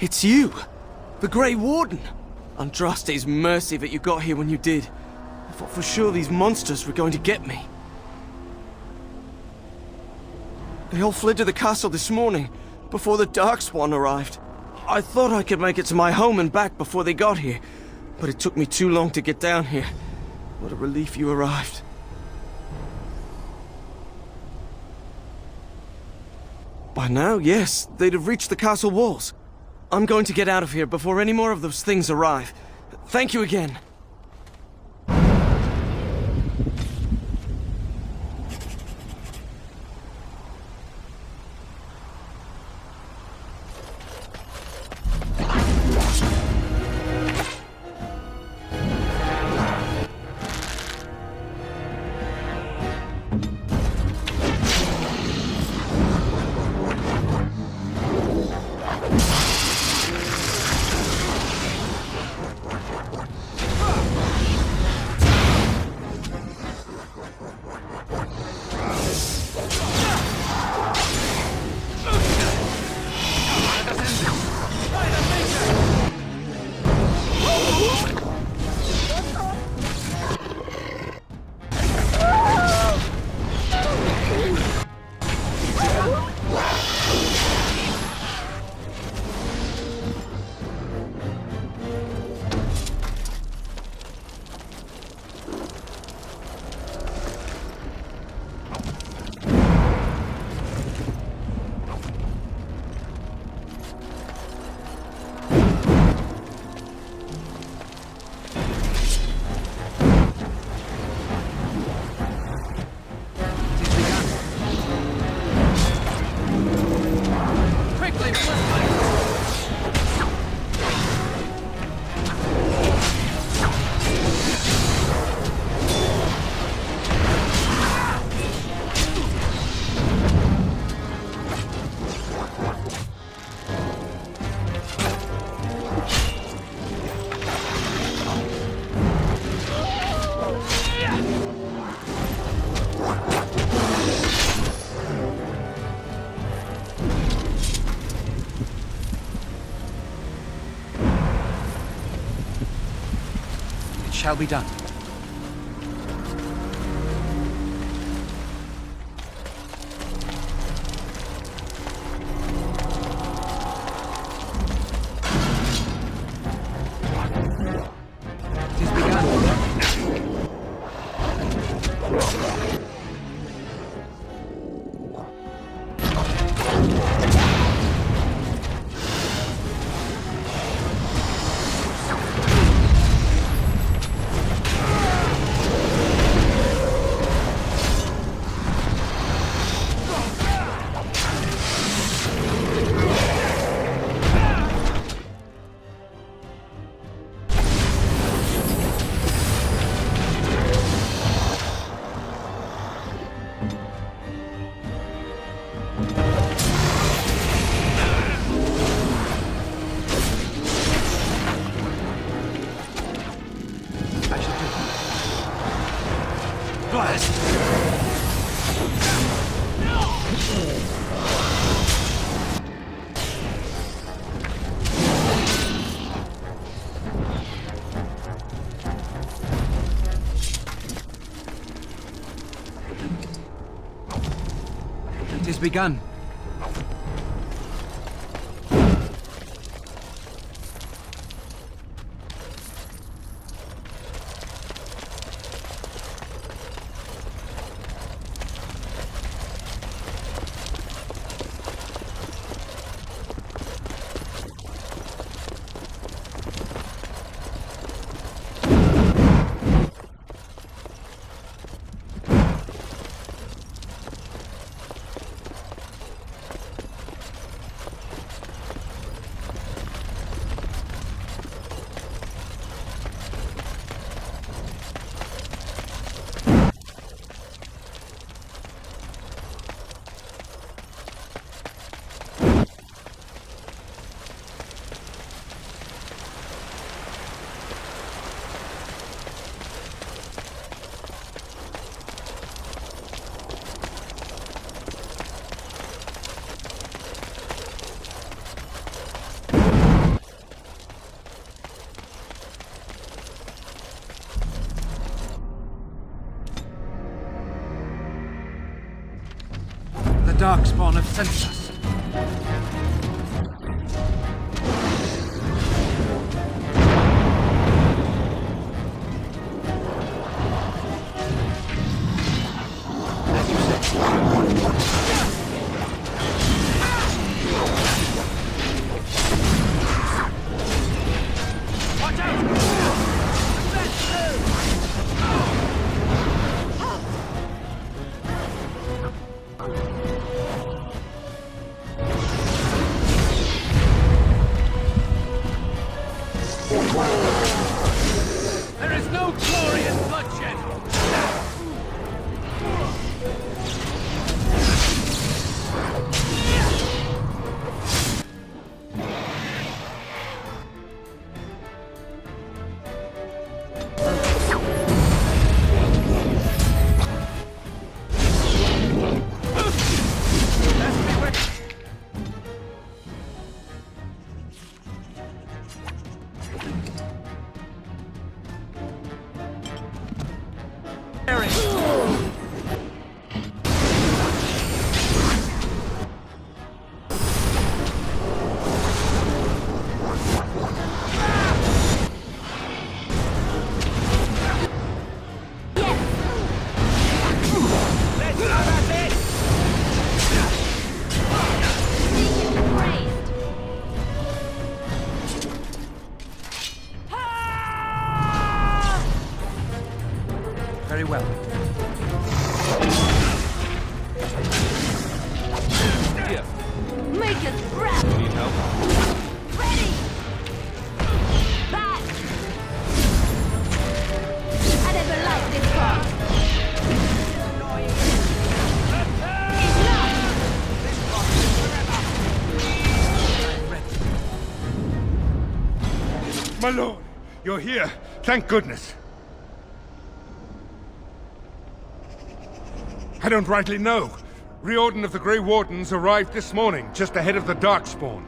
It's you! The Grey Warden! Andraste's mercy that you got here when you did. I thought for sure these monsters were going to get me. They all fled to the castle this morning, before the Darkspawn arrived. I thought I could make it to my home and back before they got here, but it took me too long to get down here. What a relief you arrived. By now, yes, they'd have reached the castle walls. I'm going to get out of here before any more of those things arrive. Thank you again. Shall be done. It is begun. It has begun. Darkspawn have sent us. There is no glory in bloodshed! Very well. Here. Make us breath! You need help? Ready! Back! I never liked this part. My lord, you're here. Thank goodness. I don't rightly know. Riordan of the Grey Wardens arrived this morning, just ahead of the Darkspawn.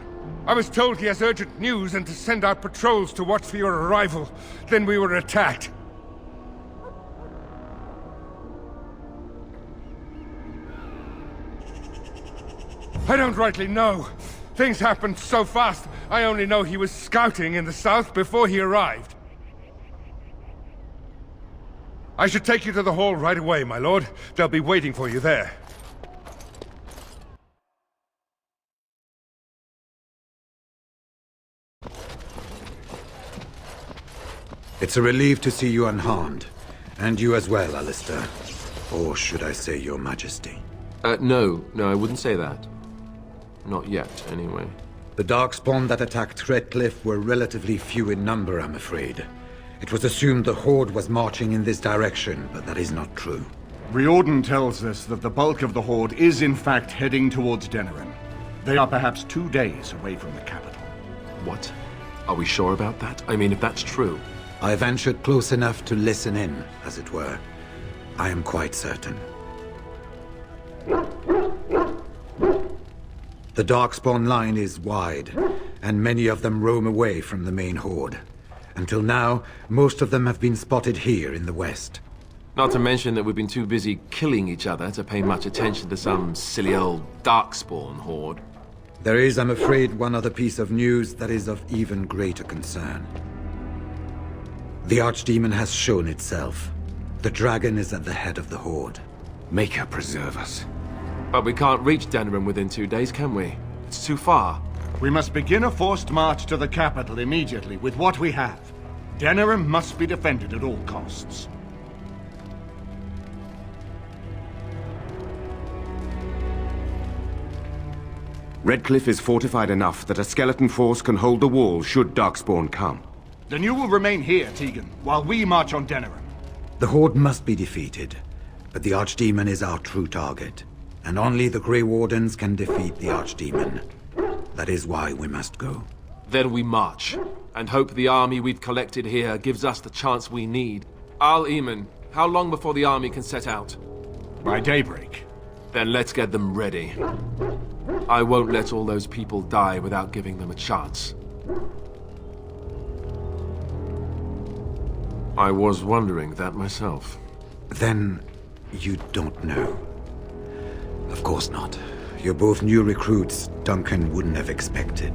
I was told he has urgent news and to send out patrols to watch for your arrival. Then we were attacked. I don't rightly know. Things happened so fast, I only know he was scouting in the south before he arrived. I should take you to the hall right away, my lord. They'll be waiting for you there. It's a relief to see you unharmed. And you as well, Alistair. Or should I say your majesty? No, I wouldn't say that. Not yet, anyway. The Darkspawn that attacked Redcliffe were relatively few in number, I'm afraid. It was assumed the Horde was marching in this direction, but that is not true. Riordan tells us that the bulk of the Horde is in fact heading towards Denerim. They are perhaps 2 days away from the capital. What? Are we sure about that? I mean, if that's true... I ventured close enough to listen in, as it were. I am quite certain. The Darkspawn line is wide, and many of them roam away from the main Horde. Until now, most of them have been spotted here in the west. Not to mention that we've been too busy killing each other to pay much attention to some silly old Darkspawn horde. There is, I'm afraid, one other piece of news that is of even greater concern. The Archdemon has shown itself. The dragon is at the head of the Horde. Make her preserve us. But we can't reach Denerim within 2 days, can we? It's too far. We must begin a forced march to the capital immediately with what we have. Denerim must be defended at all costs. Redcliffe is fortified enough that a skeleton force can hold the wall should Darkspawn come. Then you will remain here, Tegan, while we march on Denerim. The Horde must be defeated, but the Archdemon is our true target. And only the Grey Wardens can defeat the Archdemon. That is why we must go. Then we march, and hope the army we've collected here gives us the chance we need. Al-Eamon, how long before the army can set out? By daybreak. Then let's get them ready. I won't let all those people die without giving them a chance. I was wondering that myself. Then you don't know. Of course not. You're both new recruits Duncan wouldn't have expected.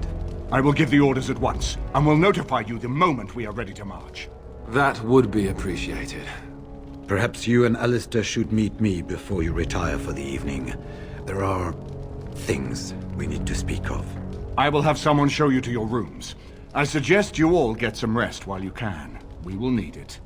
I will give the orders at once, and will notify you the moment we are ready to march. That would be appreciated. Perhaps you and Alistair should meet me before you retire for the evening. There are things we need to speak of. I will have someone show you to your rooms. I suggest you all get some rest while you can. We will need it.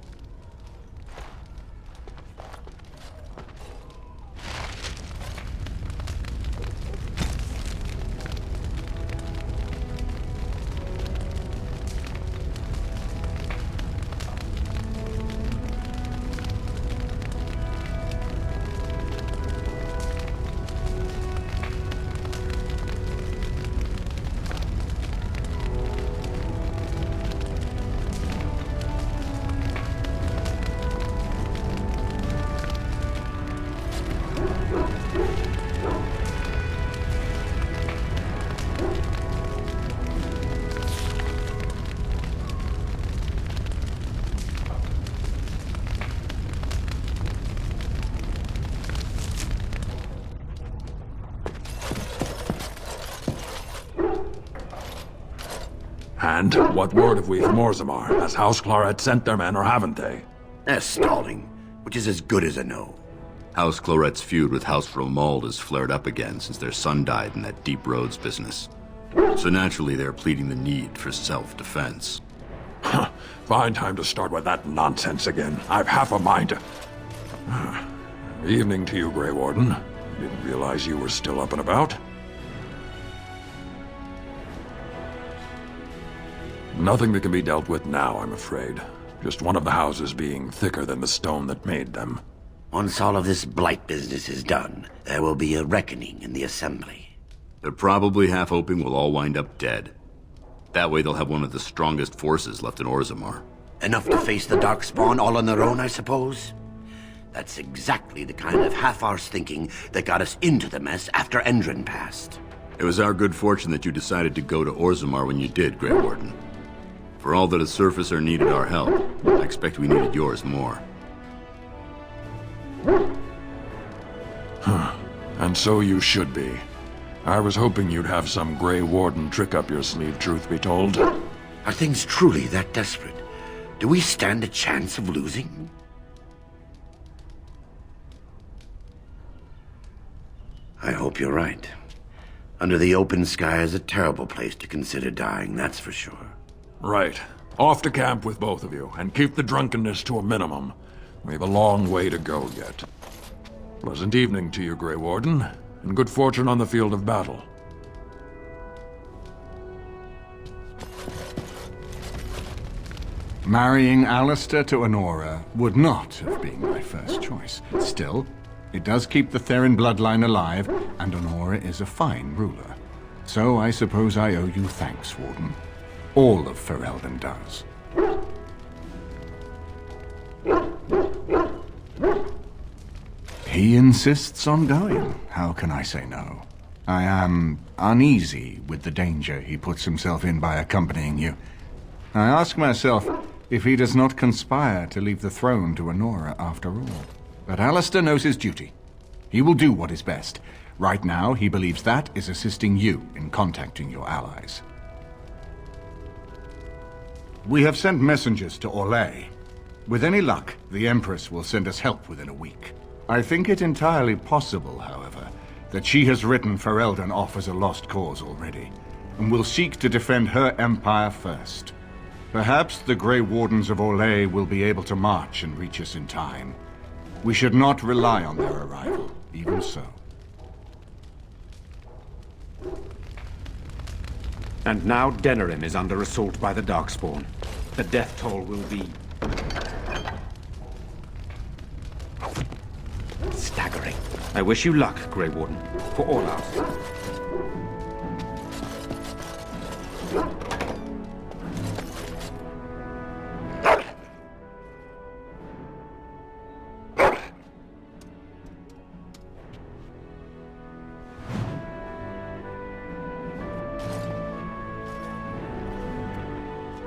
And what word have we from Orzammar? Has House Claret sent their men or haven't they? They're stalling, which is as good as a no. House Claret's feud with House Romald has flared up again since their son died in that Deep Roads business. So naturally they're pleading the need for self-defense. Fine time to start with that nonsense again. I've half a mind to... Evening to you, Grey Warden. Didn't realize you were still up and about. Nothing that can be dealt with now, I'm afraid. Just one of the houses being thicker than the stone that made them. Once all of this blight business is done, there will be a reckoning in the Assembly. They're probably half hoping we'll all wind up dead. That way they'll have one of the strongest forces left in Orzammar. Enough to face the Darkspawn all on their own, I suppose? That's exactly the kind of half-arse thinking that got us into the mess after Endrin passed. It was our good fortune that you decided to go to Orzammar when you did, Grey Warden. For all that a surfacer needed our help, I expect we needed yours more. And so you should be. I was hoping you'd have some Grey Warden trick up your sleeve, truth be told. Are things truly that desperate? Do we stand a chance of losing? I hope you're right. Under the open sky is a terrible place to consider dying, that's for sure. Right. Off to camp with both of you, and keep the drunkenness to a minimum. We've a long way to go yet. Pleasant evening to you, Grey Warden, and good fortune on the field of battle. Marrying Alistair to Honora would not have been my first choice. Still, it does keep the Therin bloodline alive, and Honora is a fine ruler. So I suppose I owe you thanks, Warden. All of Ferelden does. He insists on going. How can I say no? I am uneasy with the danger he puts himself in by accompanying you. I ask myself if he does not conspire to leave the throne to Honora after all. But Alistair knows his duty. He will do what is best. Right now, he believes that is assisting you in contacting your allies. We have sent messengers to Orlais. With any luck, the Empress will send us help within a week. I think it entirely possible, however, that she has written Ferelden off as a lost cause already, and will seek to defend her empire first. Perhaps the Grey Wardens of Orlais will be able to march and reach us in time. We should not rely on their arrival, even so. And now Denerim is under assault by the Darkspawn. The death toll will be... staggering. I wish you luck, Grey Warden, for all ours.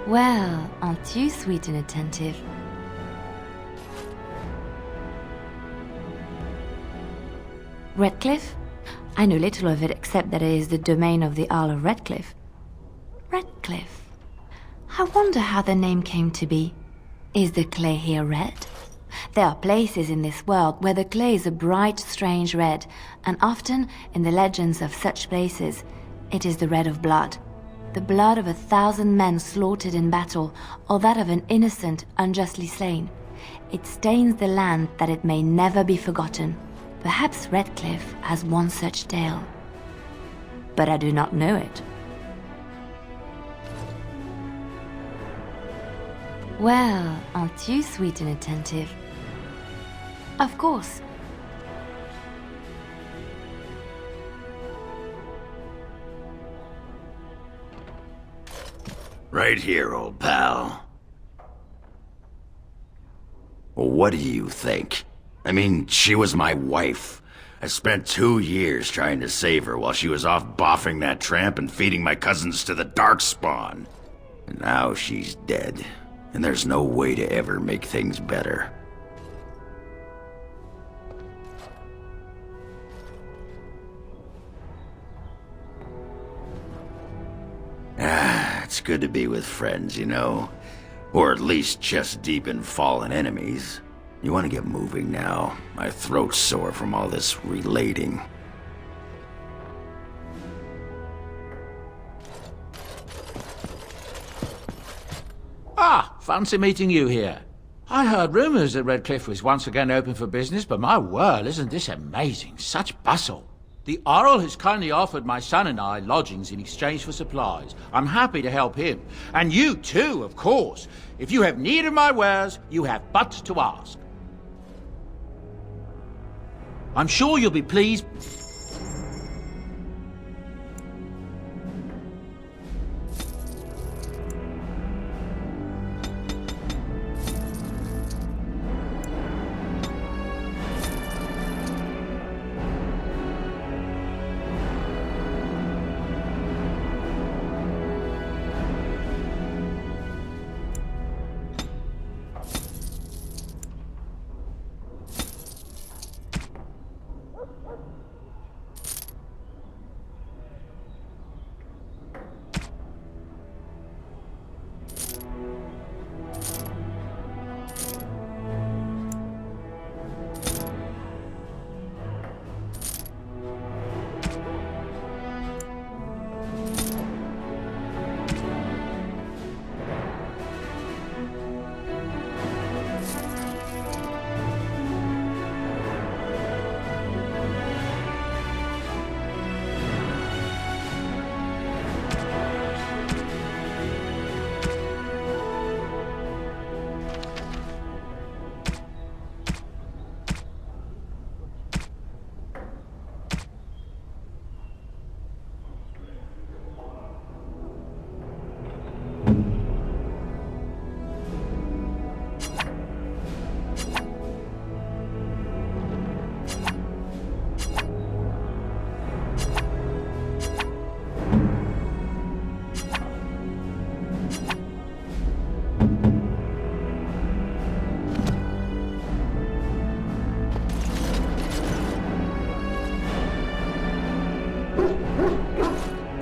Well, aren't you sweet and attentive? Redcliffe? I know little of it except that it is the domain of the Earl of Redcliffe. Redcliffe? I wonder how the name came to be. Is the clay here red? There are places in this world where the clay is a bright, strange red, and often, in the legends of such places, it is the red of blood. The blood of 1,000 men slaughtered in battle, or that of an innocent, unjustly slain. It stains the land that it may never be forgotten. Perhaps Redcliffe has one such tale. But I do not know it. Well, aren't you sweet and attentive? Of course. Right here, old pal. What do you think? I mean, she was my wife. I spent 2 years trying to save her while she was off boffing that tramp and feeding my cousins to the Darkspawn. And now she's dead, and there's no way to ever make things better. It's good to be with friends, you know. Or at least chest deep in fallen enemies. You want to get moving now? My throat's sore from all this relating. Ah, fancy meeting you here. I heard rumors that Redcliffe was once again open for business, but my word, isn't this amazing? Such bustle. The Earl has kindly offered my son and I lodgings in exchange for supplies. I'm happy to help him. And you too, of course. If you have need of my wares, you have but to ask. I'm sure you'll be pleased.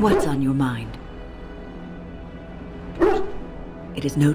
What's on your mind? It is no...